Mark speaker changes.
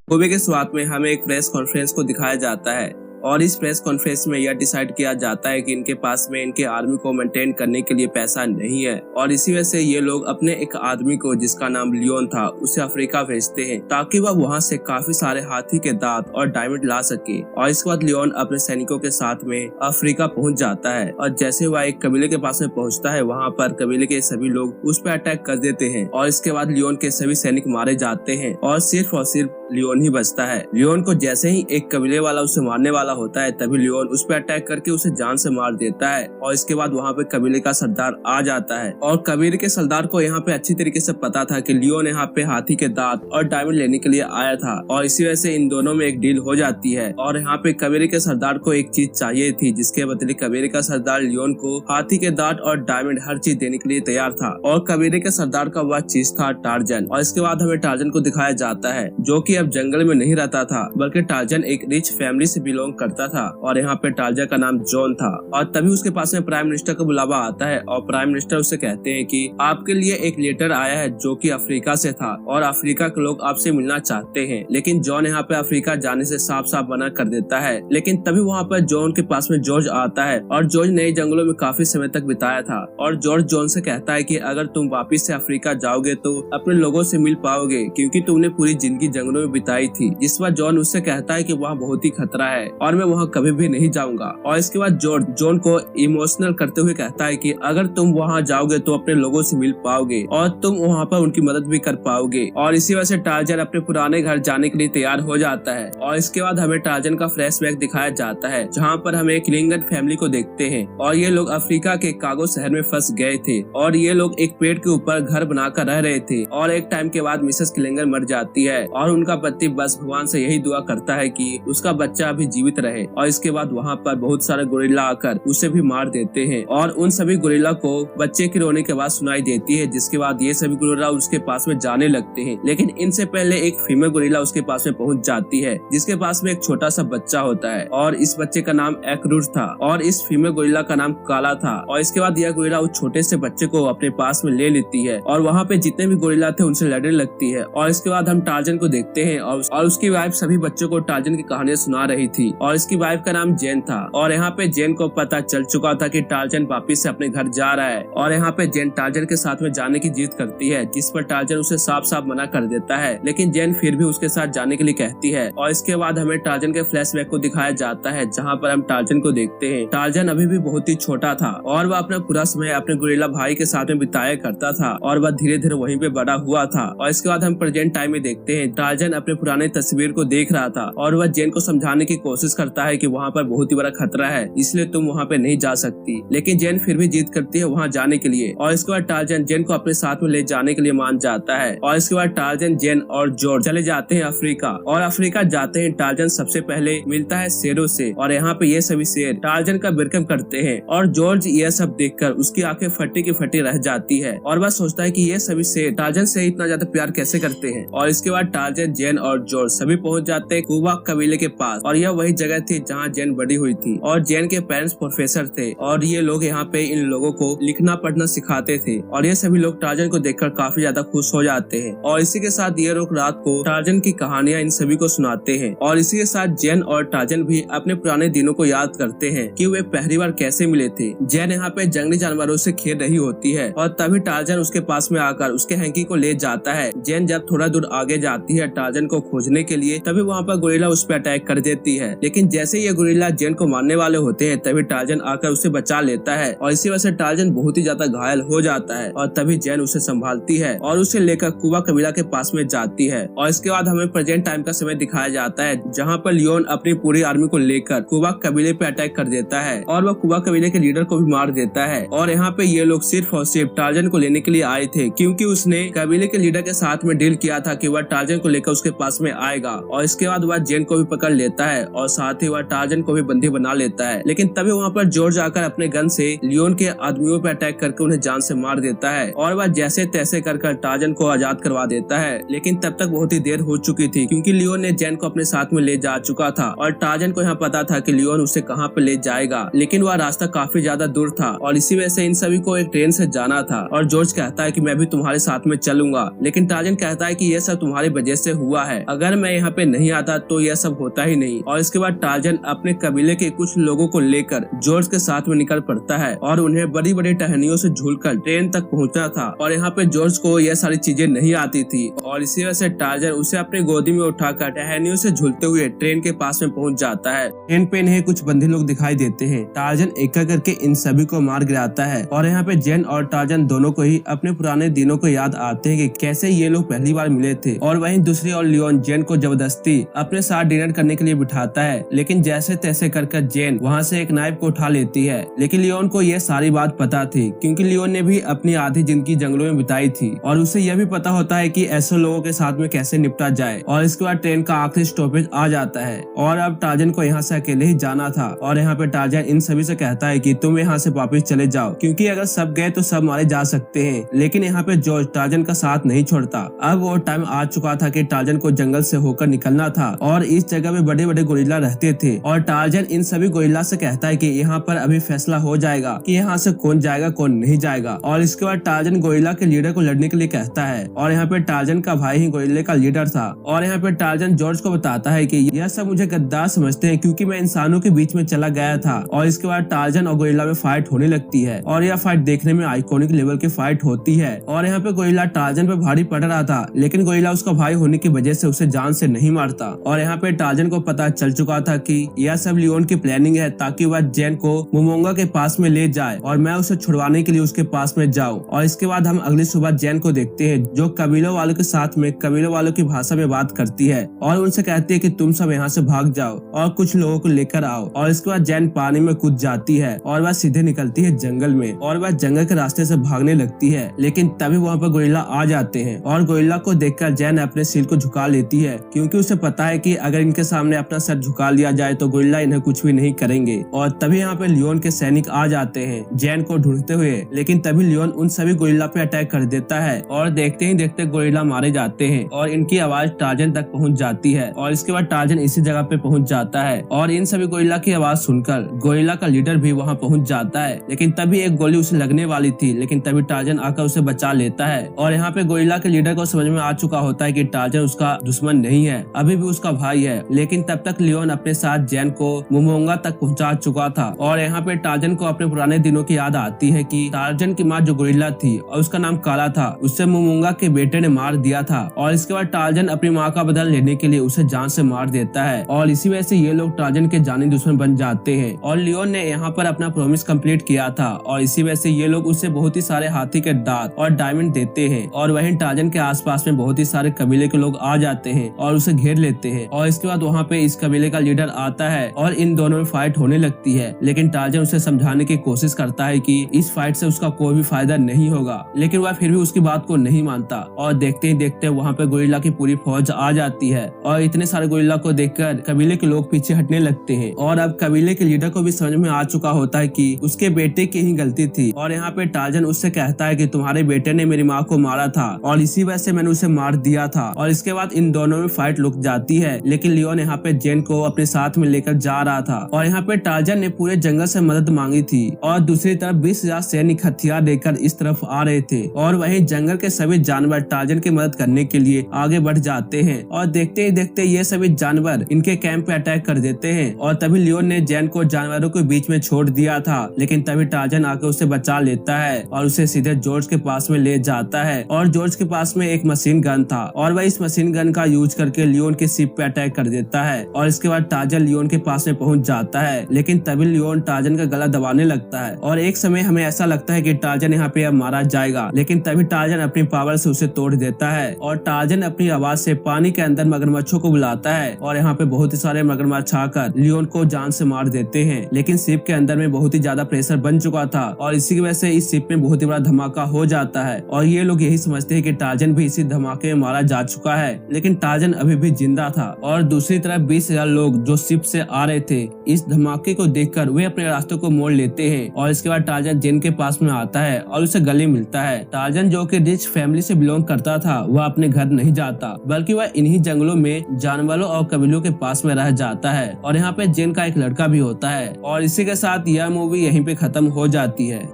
Speaker 1: Movie के शुरुआत में हमें एक प्रेस कॉन्फ्रेंस को दिखाया जाता है और इस प्रेस कॉन्फ्रेंस में यह डिसाइड किया जाता है कि इनके पास में इनके आर्मी को मेंटेन करने के लिए पैसा नहीं है और इसी वजह से ये लोग अपने एक आदमी को जिसका नाम लियोन था उसे अफ्रीका भेजते हैं ताकि वह वहां से काफी सारे हाथी के दांत और डायमंड ला सके। और इसके बाद लियोन अपने सैनिकों के साथ में अफ्रीका पहुंच जाता है और जैसे वह एक कबीले के पास में पहुंचता है वहाँ पर कबीले के सभी लोग उस पर अटैक कर देते हैं और इसके बाद लियोन के सभी सैनिक मारे जाते हैं और सिर्फ लियोन ही बचता है। लियोन को जैसे ही एक कबीले वाला उसे मारने वाला होता है तभी लियोन उस पर अटैक करके उसे जान से मार देता है और इसके बाद वहाँ पे कबीले का सरदार आ जाता है और कबीले के सरदार को यहाँ पे अच्छी तरीके से पता था कि लियोन यहाँ पे हाथी के दांत और डायमंड लेने के लिए आया था और इसी वजह से इन दोनों में एक डील हो जाती है और यहाँ पे कबीले के सरदार को एक चीज चाहिए थी जिसके बदले कबीले का सरदार लियोन को हाथी के दांत और डायमंड हर चीज देने के लिए तैयार था और कबीले के सरदार का वह चीज था टार्जन। और इसके बाद हमें टार्जन को दिखाया जाता है जो कि अब जंगल में नहीं रहता था बल्कि टार्जन एक रिच फैमिली से बिलोंग करता था और यहाँ पे टार्जन का नाम जॉन था। और तभी उसके पास में प्राइम मिनिस्टर का बुलावा आता है और प्राइम मिनिस्टर उसे कहते हैं कि आपके लिए एक लेटर आया है जो कि अफ्रीका से था और अफ्रीका के लोग आपसे मिलना चाहते हैं। लेकिन जॉन यहाँ पे अफ्रीका जाने से साफ साफ मना कर देता है। लेकिन तभी वहाँ पर जॉन के पास में जॉर्ज आता है और जॉर्ज नए जंगलों में काफी समय तक बिताया था और जॉर्ज जॉन से कहता है कि अगर तुम वापिस से अफ्रीका जाओगे तो अपने लोगों से मिल पाओगे क्योंकि तुमने पूरी जिंदगी जंगलों में बिताई थी। जिस पर जॉन उससे कहता है कि वहाँ बहुत ही खतरा है और मैं वहाँ कभी भी नहीं जाऊंगा। और इसके बाद जॉर्ज जॉन को इमोशनल करते हुए कहता है कि अगर तुम वहाँ जाओगे तो अपने लोगों से मिल पाओगे और तुम वहाँ पर उनकी मदद भी कर पाओगे। और इसी वजह से टार्जन अपने पुराने घर जाने के लिए तैयार हो जाता है। और इसके बाद हमें टार्जन का फ्लैशबैक दिखाया जाता है जहाँ पर हम एक लिंगन फैमिली को देखते हैं और ये लोग अफ्रीका के कागो शहर में फंस गए थे और ये लोग एक पेड़ के ऊपर घर बनाकर रह रहे थे और एक टाइम के बाद मिसेस क्लिंगन मर जाती है और उनका पति बस भगवान से यही दुआ करता है कि उसका बच्चा अभी जीवित रहे। और इसके बाद वहाँ पर बहुत सारे गोरिल्ला आकर उसे भी मार देते हैं और उन सभी गोरिल्ला को बच्चे के रोने की आवाज सुनाई देती है जिसके बाद ये सभी गोरिल्ला उसके पास में जाने लगते हैं। लेकिन इनसे पहले एक फीमेल गोरिल्ला उसके पास में पहुंच जाती है जिसके पास में एक छोटा सा बच्चा होता है और इस बच्चे का नाम एक्रूट था और इस फीमेल गोरिल्ला का नाम काला था। और इसके बाद यह गोरिल्ला उस छोटे से बच्चे को अपने पास में ले लेती है और वहाँ पे जितने भी गोरिल्ला थे उनसे लड़ने लगती है। और इसके बाद हम टार्जन को देखते हैं और उसकी वाइफ सभी बच्चों को टार्जन की कहानियां सुना रही थी और इसकी वाइफ का नाम जेन था। और यहाँ पे जेन को पता चल चुका था कि टार्जन वापिस से अपने घर जा रहा है और यहाँ पे जेन टार्जन के साथ में जाने की जिद करती है जिस पर टार्जन उसे साफ साफ मना कर देता है। लेकिन जेन फिर भी उसके साथ जाने के लिए कहती है। और इसके बाद हमें टार्जन के फ्लैशबैक को दिखाया जाता है जहाँ पर हम टार्जन को देखते हैं। टार्जन अभी भी बहुत ही छोटा था और वह अपना पूरा समय अपने गोरिल्ला भाई के साथ में बिताया करता था और वह धीरे धीरे वहीं पे बड़ा हुआ था। और इसके बाद हम प्रेजेंट टाइम में देखते हैं टार्जन अपने पुराने तस्वीर को देख रहा था और वह जेन को समझाने की कोशिश करता है कि वहाँ पर बहुत ही बड़ा खतरा है इसलिए तुम वहाँ पे नहीं जा सकती। लेकिन जेन फिर भी जिद करती है वहाँ जाने के लिए और इसके बाद टार्जन जेन को अपने साथ में ले जाने के लिए मान जाता है। और इसके बाद टार्जन जेन और जॉर्ज चले जाते हैं अफ्रीका और अफ्रीका जाते हैं टार्जन सबसे पहले मिलता है शेरों से और यहाँ पे ये सभी शेर टार्जन का वेलकम करते हैं और जॉर्ज यह सब देखकर उसकी आंखें फटी की फटी रह जाती है और वह सोचता है कि ये सभी शेर टार्जन से इतना ज्यादा प्यार कैसे करते हैं। और इसके बाद टार्जन जेन और जॉर्ज सभी पहुंच जाते हैं कुबा कबीले के पास और यह वही जगह थी जहाँ जेन बड़ी हुई थी और जेन के पेरेंट्स प्रोफेसर थे और ये लोग यहाँ पे इन लोगों को लिखना पढ़ना सिखाते थे और ये सभी लोग टार्जन को देखकर काफी ज्यादा खुश हो जाते हैं। और इसी के साथ ये लोग रात को टार्जन की कहानियां इन सभी को सुनाते हैं और इसी के साथ जेन और टार्जन भी अपने पुराने दिनों को याद करते हैं कि वे पहली बार कैसे मिले थे। जेन यहाँ पे जंगली जानवरों से खेल रही होती है और तभी टार्जन उसके पास में आकर उसके हैंकी को ले जाता है। जेन जब थोड़ा दूर आगे जाती है टार्जन को खोजने के लिए तभी वहाँ पर गोरिल्ला उस पर अटैक कर देती है। लेकिन जैसे ये गोरिल्ला जेन को मारने वाले होते हैं तभी टार्जन आकर उसे बचा लेता है और इसी वजह से टार्जन बहुत ही ज्यादा घायल हो जाता है और तभी जेन उसे संभालती है और उसे लेकर कुबा कबीला के पास में जाती है। और इसके बाद हमें प्रेजेंट टाइम का समय दिखाया जाता है जहाँ पर लियोन अपनी पूरी आर्मी को लेकर कुबा कबीले पे अटैक कर देता है और वह कुबा कबीले के लीडर को भी मार देता है। और यहाँ पे ये लोग सिर्फ और सिर्फ टार्जन को लेने के लिए आए थे क्योंकि उसने कबीले के लीडर के साथ में डील किया था कि वह टार्जन को लेकर उसके पास में आएगा। और इसके बाद वह जेन को भी पकड़ लेता है और साथ ही वह टार्जन को भी बंदी बना लेता है। लेकिन तभी वहाँ पर जॉर्ज आकर अपने गन से लियोन के आदमियों पर अटैक करके उन्हें जान से मार देता है और वह जैसे तैसे कर टार्जन को आजाद करवा देता है। लेकिन तब तक बहुत ही देर हो चुकी थी क्योंकि लियोन ने जेन को अपने साथ में ले जा चुका था और टार्जन को यहाँ पता था कि लियोन उसे कहाँ पे ले जाएगा। लेकिन वह रास्ता काफी ज्यादा दूर था और इसी वजह से इन सभी को एक ट्रेन से जाना था और जॉर्ज कहता है कि मैं भी तुम्हारे साथ में चलूंगा। लेकिन टार्जन कहता है कि ये सब तुम्हारी वजह से हुआ है, अगर मैं यहाँ पे नहीं आता तो यह सब होता ही नहीं। और इसके बाद टार्जन अपने कबीले के कुछ लोगों को लेकर जॉर्ज के साथ में निकल पड़ता है और उन्हें बड़ी बड़ी टहनियों से झूलकर ट्रेन तक पहुंचना था। और यहाँ पे जॉर्ज को यह सारी चीजें नहीं आती थी और इसी वजह से टार्जन उसे अपनी गोदी में उठाकर टहनियों से झूलते हुए ट्रेन के पास में पहुंच जाता है। ट्रेन पे इन्हें कुछ बंदी लोग दिखाई देते हैं। टार्जन एक एक करके इन सभी को मार गिराता है और यहाँ पे जेन और टार्जन दोनों को ही अपने पुराने दिनों को याद आते हैं कि कैसे ये लोग पहली बार मिले थे। और वहीं दूसरी ओर लियोन जेन को जबरदस्ती अपने साथ डिनर करने के लिए बिठाता है, लेकिन जैसे तैसे कर जेन वहाँ से एक नाइफ को उठा लेती है। लेकिन लियोन को यह सारी बात पता थी क्योंकि लियोन ने भी अपनी आधी जिंदगी जंगलों में बिताई थी और उसे यह भी पता होता है कि ऐसे लोगों के साथ में कैसे निपटा जाए। और इसके बाद ट्रेन का आखिरी स्टॉपेज आ जाता है और अब टार्जन को यहाँ से अकेले ही जाना था। और यहाँ पे टार्जन इन सभी से कहता है कि तुम यहाँ से वापस चले जाओ क्योंकि अगर सब गए तो सब मारे जा सकते हैं। लेकिन यहाँ पे जॉर्ज टार्जन का साथ नहीं छोड़ता। अब वो टाइम आ चुका था कि टार्जन को जंगल से होकर निकलना था और इस जगह में बड़े बड़े गोरिल्ला रहते थे। और टार्जन इन सभी गोरिल्ला से कहता है कि यहाँ पर अभी फैसला हो जाएगा कि यहाँ से कौन जाएगा कौन नहीं जाएगा। और इसके बाद टार्जन गोरिल्ला के लीडर को लड़ने के लिए कहता है और यहाँ पे टार्जन का भाई ही गोरिल्ले का लीडर था। और यहाँ पे टार्जन जॉर्ज को बताता है कि यह सब मुझे गद्दार समझते हैं क्योंकि मैं इंसानों के बीच में चला गया था। और इसके बाद टार्जन और गोरिल्ला में फाइट होने लगती है और यह फाइट देखने में आइकॉनिक लेवल की फाइट होती है। और यहाँ पे गोरिल्ला टार्जन पे भारी पड़ रहा था, लेकिन गोरिल्ला उसका भाई होने की वजह से उसे जान से नहीं मारता। और यहाँ पे टार्जन को पता चल चुका था कि यह सब लियोन की प्लानिंग है ताकि वह जेन को मोमोंगा के पास में ले जाए और मैं उसे छुड़वाने के लिए उसके पास में जाऊं। और इसके बाद हम अगली सुबह जेन को देखते हैं जो कबीलों वालों के साथ में कबीलों वालों की भाषा में बात करती है और उनसे कहती है कि तुम सब यहाँ से भाग जाओ और कुछ लोगों को लेकर आओ। और इसके बाद जेन पानी में कूद जाती है और वह सीधे निकलती है जंगल में और वह जंगल के रास्ते से भागने लगती है। लेकिन तभी वहाँ पर गोरिल्ला आ जाते हैं और गोरिल्ला को देखकर जेन अपने सिर को झुका लेती है क्योंकि उसे पता है कि अगर इनके सामने अपना सर झुका लिया जाए तो गोरिल्ला इन्हें कुछ भी नहीं करेंगे। और तभी यहाँ पे लियोन के सैनिक आ जाते हैं जेन को ढूंढते हुए, लेकिन तभी लियोन उन सभी गोरिल्ला पे अटैक कर देता है और देखते ही देखते गोरिल्ला मारे जाते हैं और इनकी आवाज टार्जन तक पहुंच जाती है। और इसके बाद टार्जन इसी जगह पे पहुंच जाता है और इन सभी गोरिल्ला की आवाज सुनकर गोरिल्ला का लीडर भी वहाँ पहुंच जाता है। लेकिन तभी एक गोली उसे लगने वाली थी, लेकिन तभी टार्जन आकर उसे बचा लेता है। और यहाँ पे गोरिल्ला के लीडर को समझ में आ चुका होता है कि टार्जन उसका दुश्मन नहीं है, अभी भी उसका भाई है। लेकिन तब तक लियोन अपने साथ जेन को मोमोंगा तक पहुंचा चुका था। और यहाँ पे टार्जन को अपने पुराने दिनों की याद आती है कि टार्जन की माँ जो गोरिल्ला थी और उसका नाम काला था, उससे मोमोंगा के बेटे ने मार दिया था। और इसके बाद टार्जन अपनी माँ का बदला लेने के लिए उसे जान से मार देता है और इसी वजह से ये लोग टार्जन के जानी दुश्मन बन जाते हैं। और लियोन ने यहाँ पर अपना प्रॉमिस कंप्लीट किया था और इसी वजह से ये लोग उसे बहुत ही सारे हाथी के दांत और डायमंड देते हैं। और वहीं टार्जन के आसपास में बहुत ही सारे कबीले के लोग आ जाते हैं और उसे घेर लेते हैं। और इसके बाद वहाँ पे इस कबीले का लीडर आता है और इन दोनों में फाइट होने लगती है। लेकिन टार्जन उसे समझाने की कोशिश करता है कि इस फाइट से उसका कोई भी फायदा नहीं होगा, लेकिन वह फिर भी उसकी बात को नहीं मानता। और देखते ही देखते वहाँ पे गोरिल्ला की पूरी फौज आ जाती है और इतने सारे गोरिल्ला को देखकर कबीले के लोग पीछे हटने लगते हैं। और अब कबीले के लीडर को भी समझ में आ चुका होता है कि उसके बेटे की ही गलती थी। और यहाँ पे टार्जन उससे कहता है कि तुम्हारे बेटे ने मेरी माँ को मारा था और इसी वजह से मैंने उसे मार दिया था। और इसके बाद इन दोनों में फाइट रुक जाती है, लेकिन लियोन यहाँ पे जेन को अपने साथ में लेकर जा रहा था। और यहाँ पे टार्जन ने पूरे जंगल से मदद मांगी थी और दूसरी तरफ 20,000 सैनिक हथियार लेकर इस तरफ आ रहे थे। और वहीं जंगल के सभी जानवर टार्जन की मदद करने के लिए आगे बढ़ जाते हैं और देखते ही देखते ये सभी जानवर इनके कैंप पे अटैक कर देते हैं। और तभी लियोन ने जेन को जानवरों के बीच में छोड़ दिया था, लेकिन तभी टार्जन आकर उसे बचा लेता है और उसे सीधे जॉर्ज के पास में ले जाता है। और जॉर्ज के पास में एक मशीन गन था और वह इस मशीन गन का यूज करके लियोन के शिप पे अटैक कर देता है। और इसके बाद टार्जन लियोन के पास में पहुंच जाता है, लेकिन तभी लियोन टार्जन का गला दबाने लगता है और एक समय हमें ऐसा लगता है कि टार्जन यहाँ पे अब मारा जाएगा, लेकिन तभी टार्जन अपनी पावर से उसे तोड़ देता है। और टार्जन अपनी आवाज से पानी के अंदर मगरमच्छों को बुलाता है और यहाँ पे बहुत ही सारे मगरमच्छ आकर लियोन को जान से मार देते हैं। लेकिन शिप के अंदर में बहुत ही ज्यादा प्रेशर बन चुका था और इसी की वजह से इस शिप में बहुत ही बड़ा धमाका हो जाता है और ये लोग यही समझते हैं कि टार्जन भी इसी धमाके में मारा जा चुका है, लेकिन टार्जन अभी भी जिंदा था। और दूसरी तरफ 20,000 लोग जो शिप से आ रहे थे इस धमाके को देखकर वे अपने रास्तों को मोड़ लेते हैं। और इसके बाद टार्जन जेन के पास में आता है और उसे गले मिलता है। टार्जन जो कि रिच फैमिली से बिलोंग करता था वह अपने घर नहीं जाता, बल्कि वह इन्हीं जंगलों में जानवरों और कबीलों के पास में रह जाता है। और यहाँ पे जेन का एक लड़का भी होता है। और इसी के साथ यह मूवी यहीं पे खत्म हो जाती है।